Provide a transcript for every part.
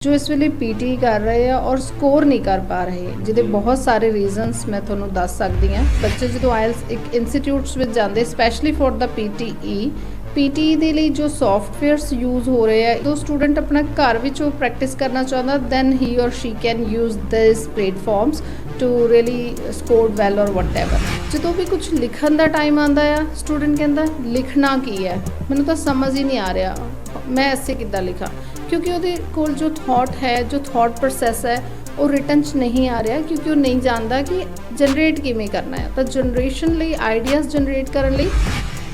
जो इस ਵੇਲੇ ਪੀਟੀ ਕਰ ਰਹੇ ਆ ਔਰ ਸਕੋਰ ਨਹੀਂ ਕਰ ਪਾ ਰਹੇ ਜਿਹਦੇ ਬਹੁਤ ਸਾਰੇ ਰੀਜ਼ਨਸ ਮੈਂ ਤੁਹਾਨੂੰ ਦੱਸ ਸਕਦੀ ਹਾਂ। ਬੱਚੇ ਜਦੋਂ ਆਇਲਸ ਇੱਕ ਇੰਸਟੀਚਿਊਟਸ ਵਿੱਚ ਜਾਂਦੇ specially for the PTE PT ਦੇ ਲਈ ਜੋ ਸੌਫਟਵੇਅਰਸ ਯੂਜ਼ ਹੋ ਰਹੇ ਆ ਜੋ ਸਟੂਡੈਂਟ ਆਪਣਾ ਘਰ ਵਿੱਚ ਉਹ ਪ੍ਰੈਕਟਿਸ ਕਰਨਾ ਚਾਹੁੰਦਾ then he or she can use this platforms to really score well or whatever. ਜਦੋਂ ਵੀ ਕੁਝ ਲਿਖਣ ਦਾ ਟਾਈਮ ਆਉਂਦਾ ਆ ਸਟੂਡੈਂਟ ਕਹਿੰਦਾ ਲਿਖਣਾ ਕੀ ਹੈ, ਮੈਨੂੰ ਤਾਂ ਸਮਝ ਹੀ ਨਹੀਂ ਆ ਰਿਹਾ ਮੈਂ ਐਸੇ ਕਿੱਦਾਂ ਲਿਖਾਂ, क्योंकि ਉਹਦੇ ਕੋਲ ਜੋ ਥਾਟ ਹੈ ਜੋ ਥਾਟ ਪ੍ਰੋਸੈਸ ਹੈ ਉਹ ਰਿਟਨ 'ਚ ਨਹੀਂ ਆ ਰਿਹਾ ਕਿਉਂਕਿ ਉਹ ਨਹੀਂ ਜਾਣਦਾ ਕਿ ਜਨਰੇਟ ਕਿਵੇਂ ਕਰਨਾ ਹੈ। ਤਾਂ ਜਨਰੇਸ਼ਨ ਲਈ ਆਈਡੀਆਜ਼ ਜਨਰੇਟ ਕਰਨ ਲਈ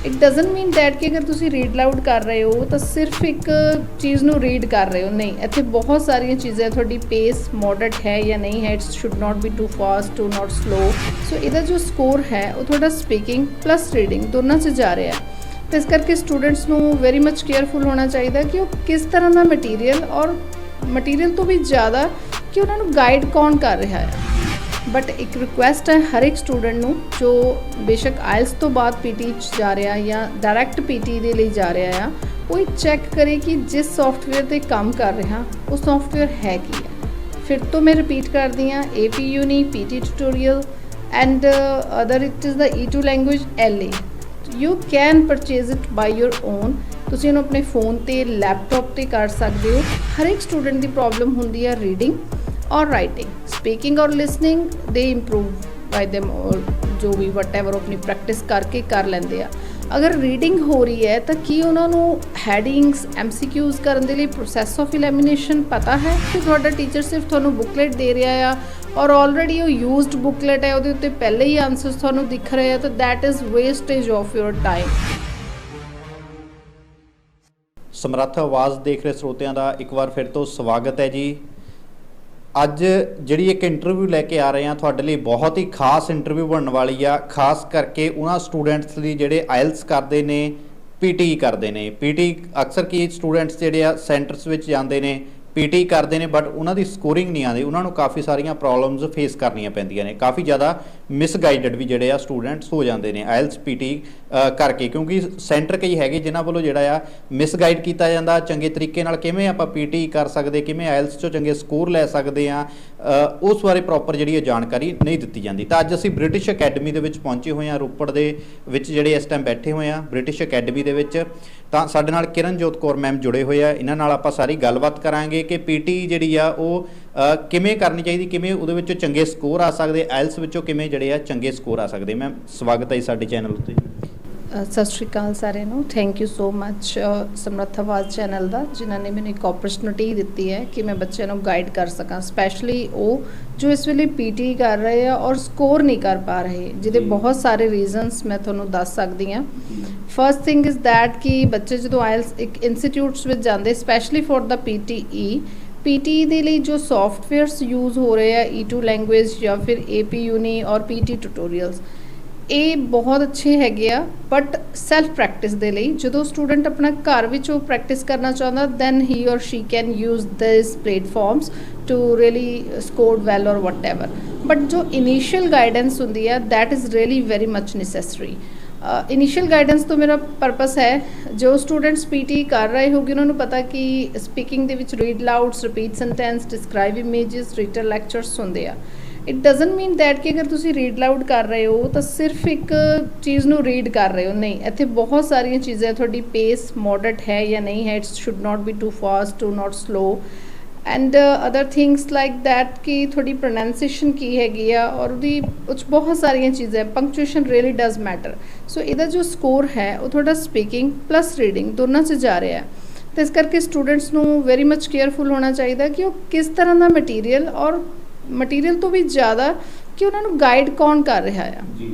ਇਟ ਡਜ਼ਨਟ ਮੀਨ ਦੈਟ ਕਿ ਅਗਰ ਤੁਸੀਂ ਰੀਡ ਲਾਊਡ ਕਰ ਰਹੇ ਹੋ ਤਾਂ ਸਿਰਫ ਇੱਕ ਚੀਜ਼ ਨੂੰ ਰੀਡ ਕਰ ਰਹੇ ਹੋ, ਨਹੀਂ, ਇੱਥੇ ਬਹੁਤ ਸਾਰੀਆਂ ਚੀਜ਼ਾਂ ਤੁਹਾਡੀ ਪੇਸ ਮੋਡਰੇਟ ਹੈ ਜਾਂ ਨਹੀਂ ਹੈ, it's should not be too fast too not slow. So ਇਹਦਾ ਜੋ ਸਕੋਰ ਹੈ ਉਹ ਤੁਹਾਡਾ ਸਪੀਕਿੰਗ ਪਲੱਸ ਰੀਡਿੰਗ ਦੋਨਾਂ 'ਚ ਜਾ ਰਿਹਾ ਹੈ। तो इस करके स्टूडेंट्स ਨੂੰ वेरी मच केयरफुल होना चाहिए कि वो किस तरह का मटीरियल और मटीरियल तो भी ज़्यादा कि उन्होंने गाइड कौन कर रहा है। बट एक रिक्वेस्ट है हर एक स्टूडेंट ਨੂੰ जो बेशक आइल्स तो बाद पीटी जा रहा या डायरैक्ट पीटी ਦੇ ਲਈ जा रहा आ वो चैक करे कि जिस सॉफ्टवेयर ਤੇ ਕੰਮ ਕਰ ਰਿਹਾ ਉਹ सॉफ्टवेयर है की है। फिर तो मैं रिपीट कर दी हाँ AP Uni PT tutorial and other it is the E2 language LA। You can purchase it by your own, ਤੁਸੀਂ ਇਹਨੂੰ ਆਪਣੇ फ़ोन ਤੇ लैपटॉप ਤੇ ਕਰ ਸਕਦੇ ਹੋ। ਹਰ ਇੱਕ ਸਟੂਡੈਂਟ ਦੀ ਪ੍ਰੋਬਲਮ ਹੁੰਦੀ ਹੈ ਰੀਡਿੰਗ ਔਰ ਰਾਈਟਿੰਗ, ਸਪੀਕਿੰਗ ਔਰ ਲਿਸਨਿੰਗ ਦੇ ਇੰਪਰੂਵ ਬਾय देम और ਜੋ ਵੀ ਵਟਐਵਰ ਆਪਣੀ ਪ੍ਰੈਕਟਿਸ ਕਰਕੇ ਕਰ ਲੈਂਦੇ ਆ। ਅਗਰ ਰੀਡਿੰਗ ਹੋ ਰਹੀ ਹੈ ਤਾਂ ਕੀ ਉਹਨਾਂ ਨੂੰ ਹੈਡਿੰਗਸ MCQs ਕਰਨ ਦੇ ਲਈ ਪ੍ਰੋਸੈਸ ਆਫ ਇਲੈਮੀਨੇਸ਼ਨ ਪਤਾ ਹੈ ਕਿ ਤੁਹਾਡਾ ਟੀਚਰ ਸਿਰਫ ਤੁਹਾਨੂੰ ਬੁਕਲੇਟ ਦੇ ਰਿਹਾ ਆ ਔਰ ਆਲਰੇਡੀ ਉਹ ਯੂਜ਼ਡ ਬੁਕਲੇਟ ਹੈ ਉਹਦੇ ਉੱਤੇ ਪਹਿਲੇ ਹੀ ਆਨਸਰਸ ਤੁਹਾਨੂੰ ਦਿਖ ਰਹੇ ਆ ਤਾਂ that is wastage of your time. ਸਮਰੱਥ ਆਵਾਜ਼ ਦੇਖ ਰਹੇ ਸਰੋਤਿਆਂ ਦਾ ਇੱਕ ਵਾਰ ਫਿਰ ਤੋਂ ਸਵਾਗਤ ਹੈ ਜੀ। ਅੱਜ ਜਿਹੜੀ ਇੱਕ ਇੰਟਰਵਿਊ ਲੈ ਕੇ ਆ ਰਹੇ ਹਾਂ ਤੁਹਾਡੇ ਲਈ ਬਹੁਤ ਹੀ ਖਾਸ ਇੰਟਰਵਿਊ ਬਣਨ ਵਾਲੀ ਆ, ਖਾਸ ਕਰਕੇ ਉਹਨਾਂ ਸਟੂਡੈਂਟਸ ਲਈ ਜਿਹੜੇ ਆਇਲਸ ਕਰਦੇ ਨੇ ਪੀਟੀ ਕਰਦੇ ਨੇ। ਪੀਟੀ ਅਕਸਰ ਕੀ ਸਟੂਡੈਂਟਸ ਜਿਹੜੇ ਆ ਸੈਂਟਰਸ ਵਿੱਚ ਜਾਂਦੇ ਨੇ ਪੀਟੀ ਕਰਦੇ ਨੇ ਬਟ ਉਹਨਾਂ ਦੀ ਸਕੋਰਿੰਗ ਨਹੀਂ ਆਉਂਦੀ, ਉਹਨਾਂ ਨੂੰ ਕਾਫੀ ਸਾਰੀਆਂ ਪ੍ਰੋਬਲਮਸ ਫੇਸ ਕਰਨੀਆਂ ਪੈਂਦੀਆਂ ਨੇ, ਕਾਫੀ ਜ਼ਿਆਦਾ ਮਿਸਗਾਈਡਡ ਵੀ ਜਿਹੜੇ ਆ ਸਟੂਡੈਂਟਸ ਹੋ ਜਾਂਦੇ ਨੇ ਆਇਲਸ ਪੀਟੀ ਕਰਕੇ ਕਿਉਂਕਿ ਸੈਂਟਰ ਕਈ ਹੈਗੇ ਜਿਨ੍ਹਾਂ ਵੱਲੋਂ ਜਿਹੜਾ ਆ ਮਿਸਗਾਈਡ ਕੀਤਾ ਜਾਂਦਾ ਚੰਗੇ ਤਰੀਕੇ ਨਾਲ ਕਿਵੇਂ ਆਪਾਂ ਪੀਟੀ ਕਰ ਸਕਦੇ, ਕਿਵੇਂ ਆਇਲਸ 'ਚੋਂ ਚੰਗੇ ਸਕੋਰ ਲੈ ਸਕਦੇ ਆ, ਉਸ ਬਾਰੇ ਪ੍ਰੋਪਰ ਜਿਹੜੀ ਜਾਣਕਾਰੀ ਨਹੀਂ ਦਿੱਤੀ ਜਾਂਦੀ। ਤਾਂ ਅੱਜ ਅਸੀਂ ਬ੍ਰਿਟਿਸ਼ ਅਕੈਡਮੀ ਦੇ ਵਿੱਚ ਪਹੁੰਚੇ ਹੋਏ ਹਾਂ, ਰੋਪੜ ਦੇ ਵਿੱਚ ਜਿਹੜੇ ਇਸ ਟਾਈਮ ਬੈਠੇ ਹੋਏ ਆ ਬ੍ਰਿਟਿਸ਼ ਅਕੈਡਮੀ ਦੇ ਵਿੱਚ। ਤਾਂ ਸਾਡੇ ਨਾਲ ਕਿਰਨਜੋਤ ਕੌਰ ਮੈਮ ਜੁੜੇ ਹੋਏ ਆ, ਇਹਨਾਂ ਨਾਲ ਆਪਾਂ ਸਾਰੀ ਗੱਲਬਾਤ ਕਰਾਂਗੇ ਕਿ ਪੀਟੀ ਜਿਹੜੀ ਆ ਉਹ ਕਿਵੇਂ ਕਰਨੀ ਚਾਹੀਦੀ, ਕਿਵੇਂ ਉਹਦੇ ਵਿੱਚੋਂ ਚੰਗੇ ਸਕੋਰ ਆ ਸਕਦੇ, ਆਇਲਸ ਵਿੱਚੋਂ ਕਿਵੇਂ ਜਿਹੜੇ ਆ ਚੰਗੇ ਸਕੋਰ ਆ ਸਕਦੇ। ਮੈਮ ਸਵਾਗਤ ਹੈ ਜੀ ਸਾਡੇ ਚੈਨਲ ਉੱਤੇ। ਸਤਿ ਸ਼੍ਰੀ ਅਕਾਲ ਸਾਰਿਆਂ ਨੂੰ, ਥੈਂਕ ਯੂ ਸੋ ਮੱਚ ਸਮਰੱਥ ਆਵਾਜ਼ ਚੈਨਲ ਦਾ ਜਿਨ੍ਹਾਂ ਨੇ ਮੈਨੂੰ ਇੱਕ ਓਪਰਚੁਨਿਟੀ ਦਿੱਤੀ ਹੈ ਕਿ ਮੈਂ ਬੱਚਿਆਂ ਨੂੰ ਗਾਈਡ ਕਰ ਸਕਾਂ, ਸਪੈਸ਼ਲੀ ਉਹ ਜੋ ਇਸ ਵੇਲੇ ਪੀਟੀ ਕਰ ਰਹੇ ਆ ਔਰ ਸਕੋਰ ਨਹੀਂ ਕਰ ਪਾ ਰਹੇ ਜਿਹਦੇ ਬਹੁਤ ਸਾਰੇ ਰੀਜ਼ਨਸ ਮੈਂ ਤੁਹਾਨੂੰ ਦੱਸ ਸਕਦੀ ਹਾਂ। ਫਰਸਟ ਥਿੰਗ ਇਜ਼ ਦੈਟ ਕਿ ਬੱਚੇ ਜਦੋਂ ਆਇਲਸ ਇੱਕ ਇੰਸਟੀਚਿਊਟਸ ਵਿੱਚ ਜਾਂਦੇ specially for the PTE PT ਦੇ ਲਈ ਜੋ ਸੌਫਟਵੇਅਰਸ ਯੂਜ਼ ਹੋ ਰਹੇ ਆ E2 ਲੈਂਗੁਏਜ ਜਾਂ ਫਿਰ AP Uni ਔਰ PT ਟਿਊਟੋਰੀਅਲਸ ਇਹ ਬਹੁਤ ਅੱਛੇ ਹੈਗੇ ਆ ਬਟ ਸੈਲਫ ਪ੍ਰੈਕਟਿਸ ਦੇ ਲਈ ਜਦੋਂ ਸਟੂਡੈਂਟ ਆਪਣਾ ਘਰ ਵਿੱਚ ਉਹ ਪ੍ਰੈਕਟਿਸ ਕਰਨਾ ਚਾਹੁੰਦਾ then he or she can use this platforms to really score well or whatever. But ਜੋ ਇਨੀਸ਼ੀਅਲ ਗਾਈਡੈਂਸ ਹੁੰਦੀ ਹੈ that is really very much necessary. Initial guidance ਤੋਂ ਮੇਰਾ ਪਰਪਸ ਹੈ ਜੋ ਸਟੂਡੈਂਟਸ ਪੀਟੀ ਕਰ ਰਹੇ ਹੋਗੇ ਉਹਨਾਂ ਨੂੰ ਪਤਾ ਕਿ ਸਪੀਕਿੰਗ ਦੇ ਵਿੱਚ read louds, repeat sentence, describe images, written lectures ਹੁੰਦੇ ਆ। ਇਟ ਡਜ਼ਨਟ ਮੀਨ ਦੈਟ ਕਿ ਅਗਰ ਤੁਸੀਂ ਰੀਡ ਲਾਊਡ ਕਰ ਰਹੇ ਹੋ ਤਾਂ ਸਿਰਫ ਇੱਕ ਚੀਜ਼ ਨੂੰ ਰੀਡ ਕਰ ਰਹੇ ਹੋ, ਨਹੀਂ, ਇੱਥੇ ਬਹੁਤ ਸਾਰੀਆਂ ਚੀਜ਼ਾਂ ਤੁਹਾਡੀ ਪੇਸ ਮੋਡਰੇਟ ਹੈ ਜਾਂ ਨਹੀਂ ਹੈ, it's should not be too fast too not slow and other things like that ਕਿ ਤੁਹਾਡੀ ਪ੍ਰੋਨਾਂਸੀਏਸ਼ਨ ਕੀ ਹੈਗੀ ਆ ਔਰ ਉਹਦੀ ਉਹ 'ਚ ਬਹੁਤ ਸਾਰੀਆਂ ਚੀਜ਼ਾਂ, ਪੰਕਚੁਏਸ਼ਨ ਰੀਅਲੀ ਡਜ਼ ਮੈਟਰ। ਸੋ ਇਹਦਾ ਜੋ ਸਕੋਰ ਹੈ ਉਹ ਤੁਹਾਡਾ ਸਪੀਕਿੰਗ ਪਲੱਸ ਰੀਡਿੰਗ ਦੋਨਾਂ 'ਚ ਜਾ ਰਿਹਾ ਹੈ। ਤਾਂ ਇਸ ਕਰਕੇ ਸਟੂਡੈਂਟਸ ਨੂੰ ਵੈਰੀ ਮਚ ਕੇਅਰਫੁਲ ਹੋਣਾ ਚਾਹੀਦਾ ਕਿ ਉਹ ਕਿਸ ਤਰ੍ਹਾਂ ਦਾ ਮਟੀਰੀਅਲ ਔਰ ਮਟੀਰੀਅਲ ਤੋਂ ਵੀ ਜ਼ਿਆਦਾ ਕਿ ਉਹਨਾਂ ਨੂੰ ਗਾਈਡ ਕੌਣ ਕਰ ਰਿਹਾ ਆ ਜੀ,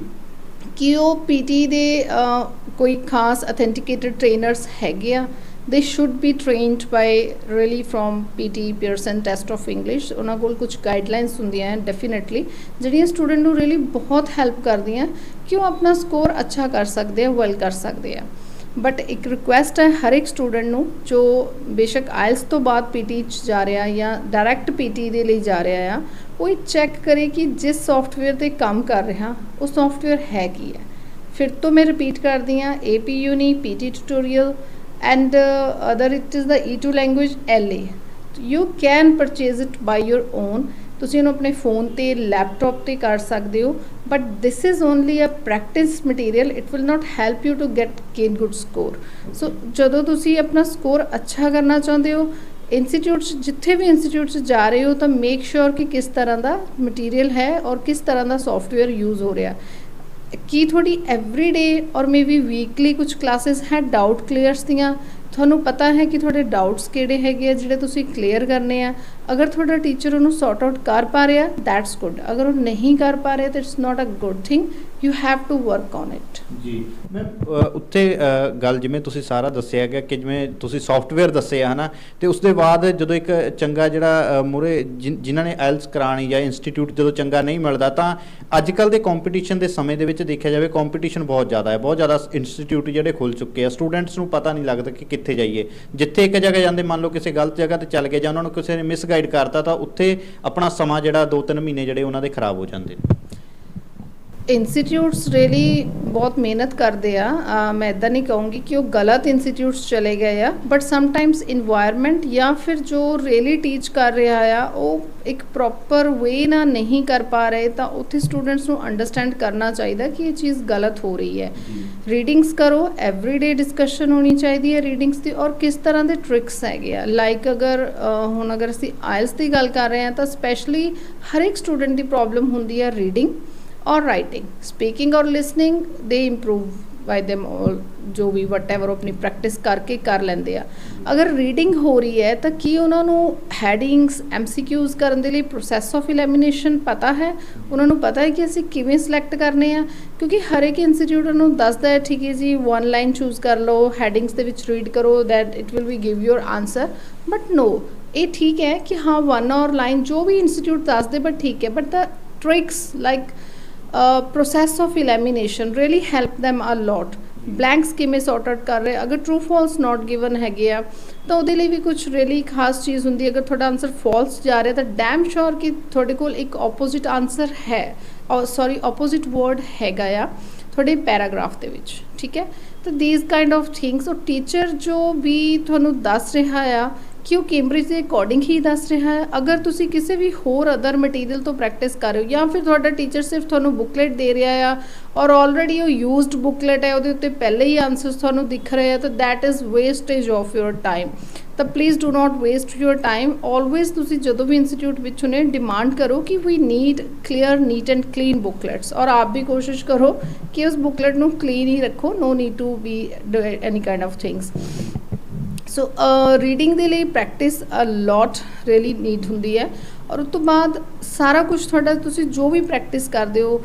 ਕਿ ਉਹ ਪੀਟੀ ਦੇ ਕੋਈ ਖਾਸ ਅਥੈਂਟੀਕੇਟਡ ਟ੍ਰੇਨਰਸ ਹੈਗੇ ਆ। They should be trained by really from PT Pearson test of English. ਉਹਨਾਂ ਕੋਲ ਕੁਝ ਗਾਈਡਲਾਈਨਸ ਹੁੰਦੀਆਂ ਡੈਫੀਨੇਟਲੀ ਜਿਹੜੀਆਂ ਸਟੂਡੈਂਟ ਨੂੰ ਰੀਅਲੀ ਬਹੁਤ ਹੈਲਪ ਕਰਦੀਆਂ ਕਿ ਉਹ ਆਪਣਾ ਸਕੋਰ ਅੱਛਾ ਕਰ ਸਕਦੇ ਆ, ਵੈਲ ਕਰ ਸਕਦੇ ਆ। ਬਟ ਇੱਕ ਰਿਕੁਐਸਟ ਹੈ ਹਰ ਇੱਕ ਸਟੂਡੈਂਟ ਨੂੰ ਜੋ ਬੇਸ਼ੱਕ ਆਇਲਸ ਤੋਂ ਬਾਅਦ ਪੀਟੀ 'ਚ ਜਾ ਰਿਹਾ ਜਾਂ ਡਾਇਰੈਕਟ ਪੀਟੀ ਦੇ ਲਈ ਜਾ ਰਿਹਾ ਆ ਉਹ ਚੈੱਕ ਕਰੇ ਕਿ ਜਿਸ ਸੌਫਟਵੇਅਰ 'ਤੇ ਕੰਮ ਕਰ ਰਿਹਾ ਉਹ ਸੌਫਟਵੇਅਰ ਹੈ ਕੀ ਹੈ। ਫਿਰ ਤੋਂ ਮੈਂ ਰਿਪੀਟ ਕਰਦੀ ਹਾਂ AP Uni PT tutorial and other it is the E2 language LA। You can purchase it by your own, ਤੁਸੀਂ ਇਹਨੂੰ ਆਪਣੇ ਫੋਨ ਤੇ ਲੈਪਟਾਪ ਤੇ ਕਰ ਸਕਦੇ ਹੋ, but this is only a practice material, it will not help you to gain good score. So ਜਦੋਂ ਤੁਸੀਂ ਆਪਣਾ ਸਕੋਰ ਅੱਛਾ ਕਰਨਾ ਚਾਹੁੰਦੇ ਹੋ, ਇੰਸਟੀਚਿਊਟ 'ਚ ਜਿੱਥੇ ਵੀ ਇੰਸਟੀਚਿਊਟ 'ਚ ਜਾ ਰਹੇ ਹੋ, ਤਾਂ ਮੇਕ ਸ਼ੋਰ ਕਿ ਕਿਸ ਤਰ੍ਹਾਂ ਦਾ ਮਟੀਰੀਅਲ ਹੈ ਔਰ ਕਿਸ ਤਰ੍ਹਾਂ ਦਾ ਸੋਫਟਵੇਅਰ ਯੂਜ਼ ਹੋ ਰਿਹਾ। ਕੀ ਤੁਹਾਡੀ ਐਵਰੀ ਡੇ ਔਰ ਮੇ ਬੀ ਵੀਕਲੀ ਕੁਝ ਕਲਾਸਿਸ ਹੈ ਡਾਊਟ ਕਲੀਅਰਸ ਦੀਆਂ, ਤੁਹਾਨੂੰ ਪਤਾ ਹੈ ਕਿ ਤੁਹਾਡੇ ਡਾਊਟਸ ਕਿਹੜੇ ਹੈਗੇ ਆ ਜਿਹੜੇ ਤੁਸੀਂ ਕਲੀਅਰ ਕਰਨੇ ਆ। ਅਗਰ ਤੁਹਾਡਾ ਟੀਚਰ ਉਹਨੂੰ ਸੌਟ ਆਊਟ ਕਰ ਪਾ ਰਿਹਾ, ਦੈਟਸ ਗੁੱਡ। ਅਗਰ ਉਹ ਨਹੀਂ ਕਰ ਪਾ ਰਿਹਾ ਤਾਂ it's not a good thing, you have to work on it. ਜੀ ਮੈਂ ਉੱਥੇ ਗੱਲ ਜਿਵੇਂ ਤੁਸੀਂ ਸਾਰਾ ਦੱਸਿਆ ਗਿਆ ਕਿ ਜਿਵੇਂ ਤੁਸੀਂ ਸੌਫਟਵੇਅਰ ਦੱਸੇ ਆ ਹੈ ਨਾ, ਅਤੇ ਉਸ ਦੇ ਬਾਅਦ ਜਦੋਂ ਇੱਕ ਚੰਗਾ ਜਿਹੜਾ ਮੂਹਰੇ ਜਿਨ੍ਹਾਂ ਨੇ ਆਇਲਸ ਕਰਾਉਣੀ ਜਾਂ ਇੰਸਟੀਟਿਊਟ ਜਦੋਂ ਚੰਗਾ ਨਹੀਂ ਮਿਲਦਾ, ਤਾਂ ਅੱਜ ਕੱਲ੍ਹ ਦੇ ਕੰਪੀਟੀਸ਼ਨ ਦੇ ਸਮੇਂ ਦੇ ਵਿੱਚ ਦੇਖਿਆ ਜਾਵੇ ਕੰਪੀਟੀਸ਼ਨ ਬਹੁਤ ਜ਼ਿਆਦਾ ਹੈ, ਬਹੁਤ ਜ਼ਿਆਦਾ ਇੰਸਟੀਟਿਊਟ ਜਿਹੜੇ ਖੁੱਲ੍ਹ ਚੁੱਕੇ ਆ। ਸਟੂਡੈਂਟਸ ਨੂੰ ਪਤਾ ਨਹੀਂ ਲੱਗਦਾ ਕਿ ਕਿੱਥੇ ਜਾਈਏ। ਜਿੱਥੇ ਇੱਕ ਜਗ੍ਹਾ ਜਾਂਦੇ, ਮੰਨ ਲਓ ਕਿਸੇ ਗਲਤ ਜਗ੍ਹਾ 'ਤੇ ਚੱਲ ਗਏ ਜਾਂ ਉਹਨਾਂ ਨੂੰ ਕਿਸੇ ਨੇ ਮਿਸਗਾਈਡ ਕਰਤਾ, ਤਾਂ ਉੱਥੇ ਆਪਣਾ ਸਮਾਂ ਜਿਹੜਾ 2-3 ਮਹੀਨੇ ਜਿਹੜੇ ਉਹਨਾਂ ਦੇ ਖਰਾਬ ਹੋ ਜਾਂਦੇ ਨੇ। ਇੰਸਟੀਟਿਊਟਸ ਰੀਅਲੀ ਬਹੁਤ ਮਿਹਨਤ ਕਰਦੇ ਆ, ਮੈਂ ਇੱਦਾਂ ਨਹੀਂ ਕਹੂੰਗੀ ਕਿ ਉਹ ਗਲਤ ਇੰਸਟੀਟਿਊਟਸ ਚਲੇ ਗਏ ਆ, ਬਟ ਸਮਟਾਈਮਸ ਇਨਵਾਇਰਮੈਂਟ ਜਾਂ ਫਿਰ ਜੋ ਰੀਅਲੀ ਟੀਚ ਕਰ ਰਿਹਾ ਆ ਉਹ ਇੱਕ ਪ੍ਰੋਪਰ ਵੇ ਨਾਲ ਨਹੀਂ ਕਰ ਪਾ ਰਹੇ, ਤਾਂ ਉੱਥੇ ਸਟੂਡੈਂਟਸ ਨੂੰ ਅੰਡਰਸਟੈਂਡ ਕਰਨਾ ਚਾਹੀਦਾ ਕਿ ਇਹ ਚੀਜ਼ ਗਲਤ ਹੋ ਰਹੀ ਹੈ। ਰੀਡਿੰਗਸ ਕਰੋ, ਐਵਰੀਡੇ ਡਿਸਕਸ਼ਨ ਹੋਣੀ ਚਾਹੀਦੀ ਹੈ ਰੀਡਿੰਗਸ ਦੀ, ਔਰ ਕਿਸ ਤਰ੍ਹਾਂ ਦੇ ਟ੍ਰਿਕਸ ਹੈਗੇ ਆ। ਲਾਈਕ ਅਗਰ ਅਸੀਂ ਆਇਲਸ ਦੀ ਗੱਲ ਕਰ ਰਹੇ ਹਾਂ, ਤਾਂ ਸਪੈਸ਼ਲੀ ਹਰ ਇੱਕ ਸਟੂਡੈਂਟ ਦੀ ਪ੍ਰੋਬਲਮ ਹੁੰਦੀ ਹੈ ਰੀਡਿੰਗ और राइटिंग। स्पीकिंग और listening they improve bye them all, जो भी वट एवर अपनी प्रैक्टिस करके कर लेंदे आ। अगर रीडिंग हो रही है तो की उन्होंने हैडिंग्स MCQs करने के लिए प्रोसैस ऑफ एलिमिनेशन पता है, उन्होंने पता है कि असी किवें सिलेक्ट करने हैं, क्योंकि हर एक इंस्टीट्यूट उन्होंने दसदा है ठीक है जी 1 लाइन चूज कर लो, हैडिंग्स दे विच रीड करो, that it will be give your answer. But no, ये ठीक है कि हाँ 1 और लाइन जो भी इंस्टीट्यूट दस दे, बट ठीक है, but the tricks like process of elimination really help them a lot. Blanks ਕਿਵੇਂ ਸੌਰਟ ਆਊਟ ਕਰ ਰਹੇ, ਅਗਰ ਟਰੂ ਫਾਲਸ ਨਾਟ ਗਿਵਨ ਹੈਗੇ ਆ ਤਾਂ ਉਹਦੇ ਲਈ ਵੀ ਕੁਝ ਰੀਅਲੀ ਖਾਸ ਚੀਜ਼ ਹੁੰਦੀ ਹੈ। ਅਗਰ ਤੁਹਾਡਾ ਆਨਸਰ ਫਾਲਸ ਜਾ ਰਿਹਾ ਤਾਂ ਡੈਮ ਸ਼ੋਰ ਕਿ ਤੁਹਾਡੇ ਕੋਲ ਇੱਕ ਆਪੋਜ਼ਿਟ ਆਨਸਰ ਹੈ, ਆਪੋਜ਼ਿਟ ਵਰਡ ਹੈਗਾ ਆ ਤੁਹਾਡੇ ਪੈਰਾਗ੍ਰਾਫ ਦੇ ਵਿੱਚ, ਠੀਕ ਹੈ। ਤਾਂ ਦੀਜ਼ ਕਾਈਂਡ ਆਫ ਥਿੰਗਸ, ਉਹ ਟੀਚਰ ਜੋ ਵੀ ਤੁਹਾਨੂੰ ਦੱਸ ਰਿਹਾ ਆ ਕਿ ਉਹ ਕੈਂਬਰਿਜ ਦੇ ਅਕੋਰਡਿੰਗ ਹੀ ਦੱਸ ਰਿਹਾ ਹੈ। ਅਗਰ ਤੁਸੀਂ ਕਿਸੇ ਵੀ ਹੋਰ ਅਦਰ ਮਟੀਰੀਅਲ ਤੋਂ ਪ੍ਰੈਕਟਿਸ ਕਰ ਰਹੇ ਹੋ, ਜਾਂ ਫਿਰ ਤੁਹਾਡਾ ਟੀਚਰ ਸਿਰਫ ਤੁਹਾਨੂੰ ਬੁਕਲੇਟ ਦੇ ਰਿਹਾ ਆ ਔਰ ਆਲਰੇਡੀ ਉਹ ਯੂਜ਼ਡ ਬੁਕਲੇਟ ਹੈ, ਉਹਦੇ ਉੱਤੇ ਪਹਿਲੇ ਹੀ ਆਨਸਰਸ ਤੁਹਾਨੂੰ ਦਿਖ ਰਹੇ ਆ, ਤਾਂ that is wastage of your time. ਤਾਂ please do not waste your time. Always ਤੁਸੀਂ ਜਦੋਂ ਵੀ ਇੰਸਟੀਟਿਊਟ ਵਿੱਚ ਹੁੰਦੇ ਡਿਮਾਂਡ ਕਰੋ ਕਿ we need clear, neat and clean booklets, ਔਰ ਆਪ ਵੀ ਕੋਸ਼ਿਸ਼ ਕਰੋ ਕਿ ਉਸ ਬੁਕਲੇਟ ਨੂੰ ਕਲੀਨ ਹੀ ਰੱਖੋ, no need to be any kind of things. So reading ਦੇ ਲਈ practice a lot really need ਹੁੰਦੀ ਹੈ, ਔਰ ਉਸ ਤੋਂ ਬਾਅਦ ਸਾਰਾ ਕੁਝ ਤੁਹਾਡਾ ਤੁਸੀਂ ਜੋ ਵੀ ਪ੍ਰੈਕਟਿਸ ਕਰਦੇ ਹੋ,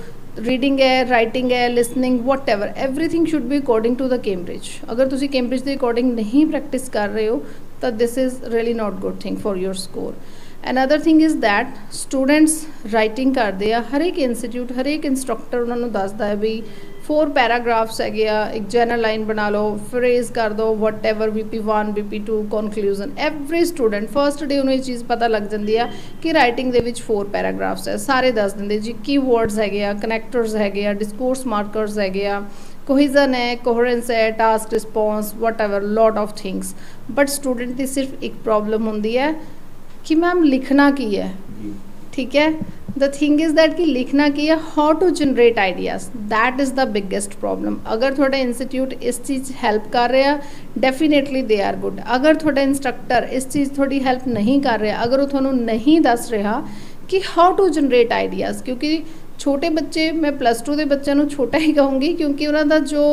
ਰੀਡਿੰਗ ਹੈ, ਰਾਈਟਿੰਗ ਹੈ, listening, whatever, everything should be according to the Cambridge. ਅਗਰ ਤੁਸੀਂ ਕੈਂਬਰਿਜ ਦੇ ਅਕੋਰਡਿੰਗ ਨਹੀਂ ਪ੍ਰੈਕਟਿਸ ਕਰ ਰਹੇ ਹੋ ਤਾਂ this is really not good thing for your score. Another thing is that students writing ਕਰਦੇ ਆ, ਹਰੇਕ ਇੰਸਟੀਟਿਊਟ, ਹਰੇਕ ਇੰਸਟਰਕਟਰ ਉਹਨਾਂ ਨੂੰ ਦੱਸਦਾ ਹੈ ਵੀ 4 ਪੈਰਾਗ੍ਰਾਫਸ ਹੈਗੇ ਆ, ਇੱਕ ਜਨਰਲ ਲਾਈਨ ਬਣਾ ਲਓ, ਫਰੇਜ਼ ਕਰ ਦਿਓ, whatever BP1 BP2 conclusion. Every student first day ਉਹਨੂੰ ਇਹ ਚੀਜ਼ ਪਤਾ ਲੱਗ ਜਾਂਦੀ ਆ ਕਿ ਰਾਈਟਿੰਗ ਦੇ ਵਿੱਚ 4 ਪੈਰਾਗ੍ਰਾਫਸ ਹੈ, ਸਾਰੇ ਦੱਸ ਦਿੰਦੇ ਜੀ, ਕੀ ਵਰਡਸ ਹੈਗੇ ਆ, ਕਨੈਕਟਰਸ ਹੈਗੇ ਆ, ਡਿਸਕੋਰਸ ਮਾਰਕਰਸ ਹੈਗੇ ਆ, ਕੋਹੀਜ਼ਨ ਹੈ, ਕੋਹਰੈਂਸ ਹੈ, task response, what ever, lot of things. But student ਦੀ ਸਿਰਫ ਇੱਕ ਪ੍ਰੋਬਲਮ ਹੁੰਦੀ ਹੈ ਕਿ ਮੈਮ ਲਿਖਣਾ ਕੀ ਹੈ, ਠੀਕ ਹੈ। द थिंग इज़ दैट कि लिखना की है, how to generate ideas, that is the biggest problem. अगर थोड़ा इंस्टीट्यूट इस चीज़ हेल्प कर रहा, डेफिनेटली दे आर गुड। अगर थोड़ा इंस्ट्रक्टर इस चीज़ थोड़ी हेल्प नहीं कर रहा, अगर वो थोड़ा नहीं दस रहा कि हाउ टू जनरेट आइडियाज़, क्योंकि छोटे बच्चे, मैं +2 के बच्चों को छोटा ही कहूँगी क्योंकि उन्होंने जो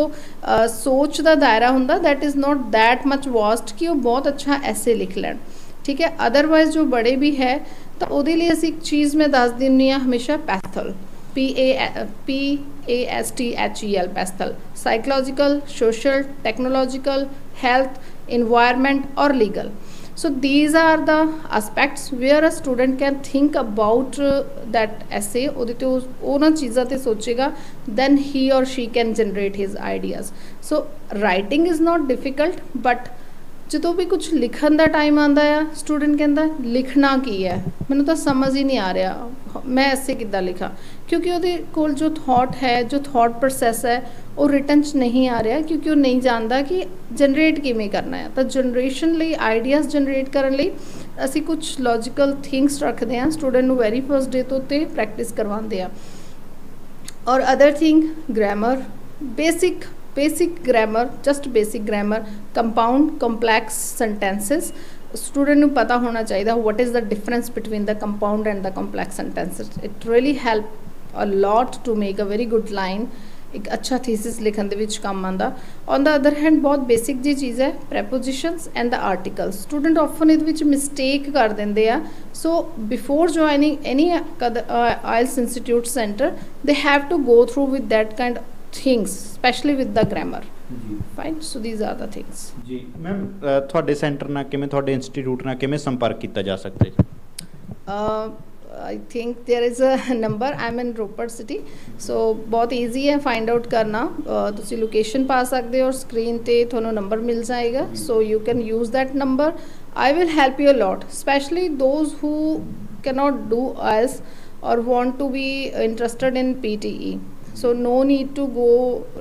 सोच का दायरा होंगे that is not that much vast कि वो बहुत अच्छा ऐसे लिख लैन, ठीक है। अदरवाइज जो बड़े भी है तो ਉਹਦੇ ਲਈ ਅਸੀਂ ਇੱਕ ਚੀਜ਼ ਮੈਂ ਦੱਸ ਦਿੰਦੀ ਹਾਂ ਹਮੇਸ਼ਾ, ਪੈਥਲ, PASTHEL, ਪੈਥਲ, psychological, social, technological, health, environment ਔਰ legal. So these are the aspects where a student can think about that essay, ਉਹਦੇ ਤੇ ਉਹਨਾਂ ਚੀਜ਼ਾਂ ਤੇ ਸੋਚੇਗਾ, then he or she can generate his ideas. So writing is not difficult, but ਜਦੋਂ ਵੀ ਕੁਝ ਲਿਖਣ ਦਾ ਟਾਈਮ ਆਉਂਦਾ ਆ, ਸਟੂਡੈਂਟ ਕਹਿੰਦਾ ਲਿਖਣਾ ਕੀ ਹੈ, ਮੈਨੂੰ ਤਾਂ ਸਮਝ ਹੀ ਨਹੀਂ ਆ ਰਿਹਾ, ਮੈਂ ਐਸੇ ਕਿੱਦਾਂ ਲਿਖਾਂ, ਕਿਉਂਕਿ ਉਹਦੇ ਕੋਲ ਜੋ ਥਾਟ ਹੈ, ਜੋ ਥਾਟ ਪ੍ਰੋਸੈਸ ਹੈ, ਉਹ ਰਿਟਨ 'ਚ ਨਹੀਂ ਆ ਰਿਹਾ, ਕਿਉਂਕਿ ਉਹ ਨਹੀਂ ਜਾਣਦਾ ਕਿ ਜਨਰੇਟ ਕਿਵੇਂ ਕਰਨਾ ਹੈ। ਤਾਂ ਜਨਰੇਸ਼ਨ ਲਈ, ਆਈਡੀਆਜ਼ ਜਨਰੇਟ ਕਰਨ ਲਈ ਅਸੀਂ ਕੁਝ ਲੌਜੀਕਲ ਥਿੰਗਸ ਰੱਖਦੇ ਹਾਂ ਸਟੂਡੈਂਟ ਨੂੰ ਵੈਰੀ ਫਸਟ ਡੇ ਤੋਂ ਉੱਤੇ ਪ੍ਰੈਕਟਿਸ ਕਰਵਾਉਂਦੇ ਆ। ਔਰ other thing grammar, basic grammar, just basic grammar, compound complex sentences student ਨੂੰ ਪਤਾ ਹੋਣਾ ਚਾਹੀਦਾ what is the difference between the compound and the complex sentences. It really help a lot to make a very good line, ਇੱਕ ਅੱਛਾ thesis ਲਿਖਣ ਦੇ ਵਿੱਚ ਕੰਮ ਆਉਂਦਾ। ਔਨ ਦਾ ਅਦਰ ਹੈਂਡ ਬਹੁਤ ਬੇਸਿਕ ਜੀ ਚੀਜ਼ ਹੈ prepositions and the articles. Student often ਇਹਦੇ ਵਿੱਚ ਮਿਸਟੇਕ ਕਰ ਦਿੰਦੇ ਆ। So before joining any IELTS institute centre they have to go through with that kind things, especially with the grammar. Fine, so these are the things. ਜੀ ma'am, ਤੁਹਾਡੇ centre ਨਾਲ ਕਿਵੇਂ, ਤੁਹਾਡੇ ਇੰਸਟੀਟਿਊਟ ਨਾਲ ਕਿਵੇਂ ਸੰਪਰਕ ਕੀਤਾ ਜਾ ਸਕਦਾ ਹੈ? I think there is a number. I'm in Ropar city, so बहुत easy है find out करना। ਤੁਸੀਂ location ਪਾ ਸਕਦੇ ਹੋ ਔਰ screen ਤੇ ਤੁਹਾਨੂੰ number ਮਿਲ ਜਾਏਗਾ, so you can use that number. I will help you a lot, especially those who cannot do IELTS or want to be interested in PTE. So no need to go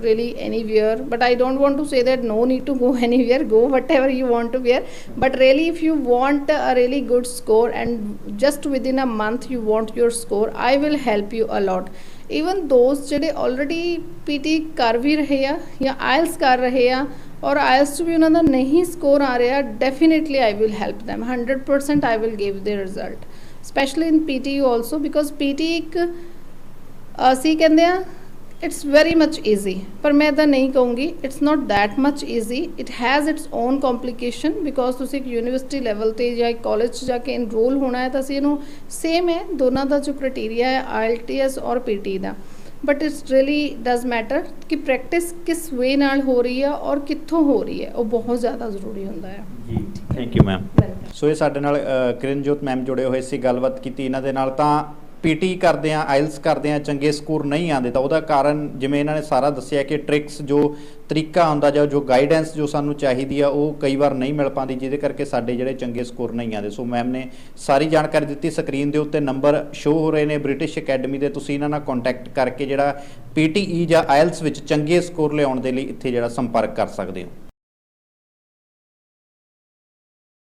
really anywhere, but I don't want to say that no need to go anywhere, go whatever you want to wear, but really if you want a really good score and just within a month you want your score, I will help you a lot. Even those ਜਿਹੜੇ already PT ਕਰ ਵੀ ਰਹੇ ਆ ਜਾਂ IELTS ਕਰ ਰਹੇ ਆ ਔਰ IELTS 'ਚ ਵੀ ਉਹਨਾਂ ਦਾ ਨਹੀਂ ਸਕੋਰ ਆ ਰਿਹਾ, definitely I will help them 100%. I will give the result, especially in PTE also, because PT ਇੱਕ ਅਸੀਂ ਕਹਿੰਦੇ ਆ ਇਟਸ ਵੈਰੀ ਮਚ ਈਜ਼ੀ, ਪਰ ਮੈਂ ਤਾਂ ਨਹੀਂ ਕਹੂੰਗੀ it's not that much easy. It has its own complication, because ਤੁਸੀਂ ਇੱਕ ਯੂਨੀਵਰਸਿਟੀ ਲੈਵਲ 'ਤੇ ਜਾਂ ਇੱਕ ਕਾਲਜ 'ਚ ਜਾ ਕੇ ਇਨਰੋਲ ਹੋਣਾ ਹੈ ਤਾਂ ਅਸੀਂ ਇਹਨੂੰ ਸੇਮ ਹੈ, ਦੋਨਾਂ ਦਾ ਜੋ ਕ੍ਰਾਈਟੇਰੀਆ ਹੈ IELTS ਔਰ PT the, but it's really does matter ਕਿ ਪ੍ਰੈਕਟਿਸ ਕਿਸ ਵੇ ਨਾਲ ਹੋ ਰਹੀ ਆ ਔਰ ਕਿੱਥੋਂ ਹੋ ਰਹੀ ਹੈ, ਉਹ ਬਹੁਤ ਜ਼ਿਆਦਾ ਜ਼ਰੂਰੀ ਹੁੰਦਾ ਹੈ। ਜੀ ਥੈਂਕ ਯੂ ਮੈਮ। ਸੋ ਇਹ ਸਾਡੇ ਨਾਲ ਕਿਰਨਜੋਤ ਮੈਮ ਜੁੜੇ ਹੋਏ ਸੀ, ਗੱਲਬਾਤ ਕੀਤੀ ਇਹਨਾਂ ਦੇ ਨਾਲ। ਤਾਂ PT ਕਰਦੇ ਆ, IELTS ਕਰਦੇ ਆ, ਚੰਗੇ ਸਕੋਰ ਨਹੀਂ ਆਉਂਦੇ ਤਾਂ ਉਹਦਾ ਕਾਰਨ ਜਿਵੇਂ ਇਹਨਾਂ ਨੇ ਸਾਰਾ ਦੱਸਿਆ ਕਿ ਟ੍ਰਿਕਸ ਜੋ ਤਰੀਕਾ ਹੁੰਦਾ ਜਾਂ ਜੋ ਗਾਈਡੈਂਸ ਜੋ ਸਾਨੂੰ ਚਾਹੀਦੀ ਆ ਉਹ ਕਈ ਵਾਰ ਨਹੀਂ ਮਿਲ ਪਾਉਂਦੀ, ਜਿਹਦੇ ਕਰਕੇ ਸਾਡੇ ਜਿਹੜੇ ਚੰਗੇ ਸਕੋਰ ਨਹੀਂ ਆਉਂਦੇ। ਸੋ ਮੈਮ ਨੇ ਸਾਰੀ ਜਾਣਕਾਰੀ ਦਿੱਤੀ। ਸਕਰੀਨ ਦੇ ਉੱਤੇ ਨੰਬਰ ਸ਼ੋ ਹੋ ਰਹੇ ਨੇ ਬ੍ਰਿਟਿਸ਼ ਅਕੈਡਮੀ ਦੇ, ਤੁਸੀਂ ਇਹਨਾਂ ਨਾਲ ਕੰਟੈਕਟ ਕਰਕੇ ਜਿਹੜਾ PTE ਜਾਂ IELTS ਵਿੱਚ ਚੰਗੇ ਸਕੋਰ ਲਿਆਉਣ ਦੇ ਲਈ ਇੱਥੇ ਜਿਹੜਾ ਸੰਪਰਕ ਕਰ ਸਕਦੇ ਹੋ।